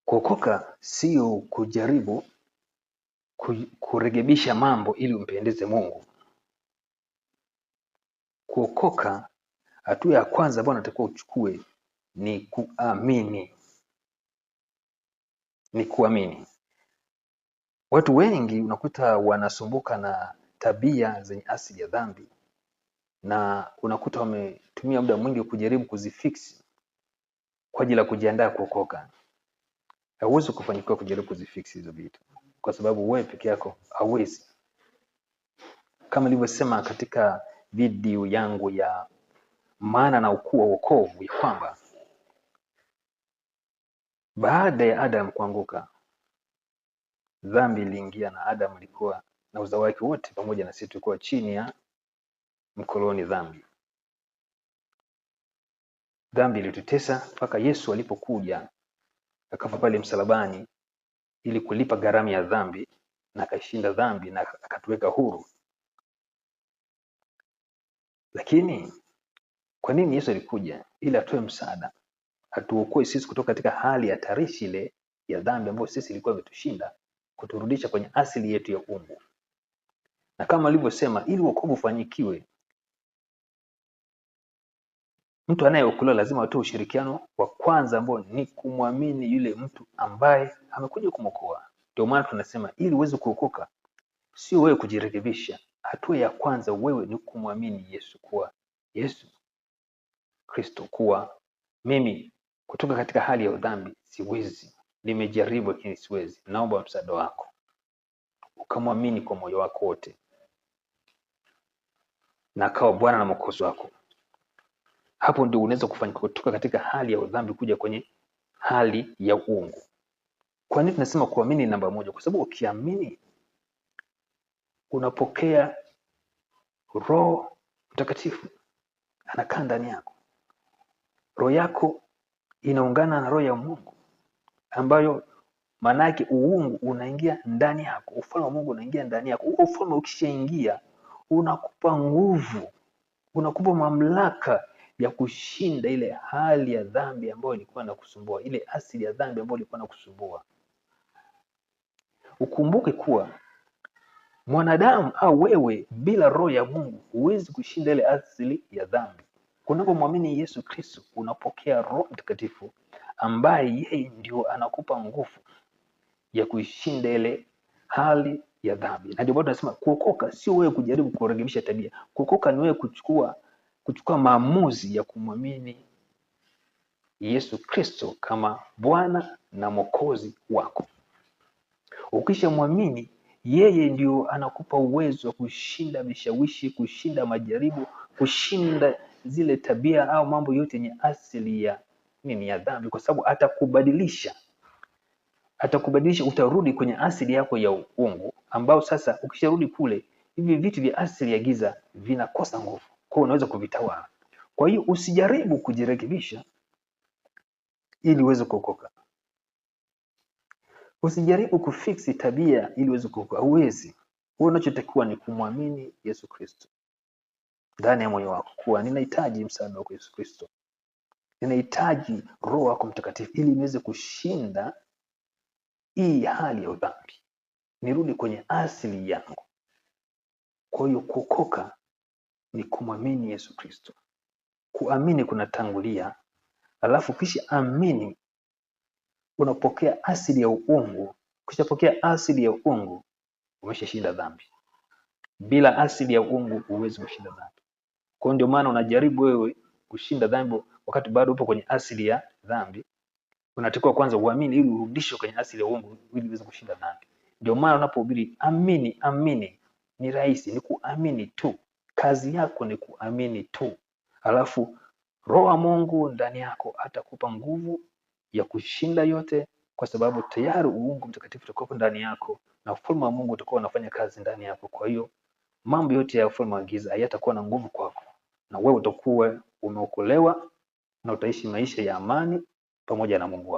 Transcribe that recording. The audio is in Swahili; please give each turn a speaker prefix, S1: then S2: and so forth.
S1: Kuokoka sio kujaribu kurekebisha mambo ili umpendeze Mungu. Kuokoka, hatua ya kwanza ambayo unatakiwa uchukue ni kuamini. Watu wengi unakuta wanasumbuka na tabia zenye asili ya dhambi, na unakuta wametumia muda mwingi kujaribu kuzifix kwa ajili ya kujiandaa kuokoka. Hauwezi kufanikiwa kujaribu kuzifix hizo vitu, kwa sababu wewe peke yako hauwezi. Kama nilivyosema katika video yangu ya maana na ukuu wa wokovu, ya kwamba baada ya Adam kuanguka, dhambi iliingia, na Adam alikuwa na uzao wake wote pamoja na sisi tulikuwa chini ya mkoloni dhambi. Dhambi ilitutesa mpaka Yesu alipokuja akafa pale msalabani ili kulipa gharama ya dhambi, na akashinda dhambi na akatuweka huru. Lakini kwa nini Yesu alikuja? Ili atoe msaada, atuokoe sisi kutoka katika hali ya hatarishi ile ya dhambi ambayo sisi ilikuwa imetushinda, kuturudisha kwenye asili yetu ya uungu. Na kama alivyosema, ili wokovu ufanyikiwe, mtu anayeokolewa lazima atoe ushirikiano wa kwanza ambao ni kumwamini yule mtu ambaye amekuja kumwokoa. Ndio maana tunasema ili uweze kuokoka, sio wewe kujirekebisha. Hatua ya kwanza wewe ni kumwamini Yesu, kuwa Yesu Kristo, kuwa mimi kutoka katika hali ya dhambi siwezi, nimejaribu lakini siwezi, naomba msaada wako. Ukamwamini kwa moyo wako wote, na akawa Bwana na Mwokozi wako. Hapo ndio unaweza kufanya kutoka katika hali ya dhambi kuja kwenye hali ya uungu. Kwa nini tunasema kuamini namba moja? Kwa sababu ukiamini unapokea Roho Mtakatifu, anakaa ndani yako. Roho yako inaungana na roho ya Mungu, ambayo maana yake uungu unaingia ndani yako, ufalme wa Mungu unaingia ndani yako. Huo ufalme ukishaingia unakupa nguvu, unakupa mamlaka ya kushinda ile hali ya dhambi ambayo ilikuwa inakusumbua, ile asili ya dhambi ambayo ilikuwa inakusumbua. Ukumbuke kuwa mwanadamu au wewe bila roho ya Mungu huwezi kushinda ile asili ya dhambi. Unapomwamini Yesu Kristo unapokea Roho Mtakatifu ambaye yeye ndio anakupa nguvu ya kuishinda ile hali ya dhambi. Na ndio bado tunasema kuokoka sio wewe kujaribu kurekebisha tabia. Kuokoka ni wewe kuchukua maamuzi ya kumwamini Yesu Kristo kama Bwana na Mwokozi wako. Ukishamwamini, yeye ndio anakupa uwezo wa kushinda vishawishi, kushinda majaribu, kushinda zile tabia au mambo yote yenye asili ya ya dhambi, kwa sababu atakubadilisha, utarudi kwenye asili yako ya uungu, ambao sasa ukisharudi kule, hivi vitu vya asili ya giza vinakosa nguvu, kwa unaweza kuvitawala. Kwa hiyo usijaribu kujirekebisha ili uweze kuokoka. Usijaribu kufiksi tabia ili uweze kuokoka, huwezi. Wewe unachotakiwa ni kumwamini Yesu Kristo ndani ya moyo wako, kuwa ninahitaji msaada wa Yesu Kristo, ninahitaji Roho wako Mtakatifu ili niweze kushinda hii hali ya dhambi, nirudi kwenye asili yangu. Kwa hiyo kuokoka ni kumwamini Yesu Kristo. Kuamini kunatangulia, alafu kisha amini unapokea asili ya uungu. Ukishapokea asili ya uungu umeshashinda dhambi. Bila asili ya uungu huwezi kushinda dhambi. Kwa ndio maana unajaribu wewe kushinda dhambi wakati bado upo kwenye asili ya dhambi. Unatakiwa kwanza uamini ili urudishwe kwenye asili ya uungu ili uweze kushinda dhambi. Ndio maana unapohubiri amini, ni rahisi, ni kuamini tu. Kazi yako ni kuamini tu. Alafu Roho wa Mungu ndani yako atakupa nguvu ya kushinda yote, kwa sababu tayari uungu mtakatifu utakuwa ndani yako na ufalme wa Mungu utakuwa unafanya kazi ndani yako. Kwa hiyo mambo yote ya ufalme wa giza hayatakuwa na nguvu kwako, na wewe utakuwa umeokolewa na utaishi maisha ya amani pamoja na Mungu wako.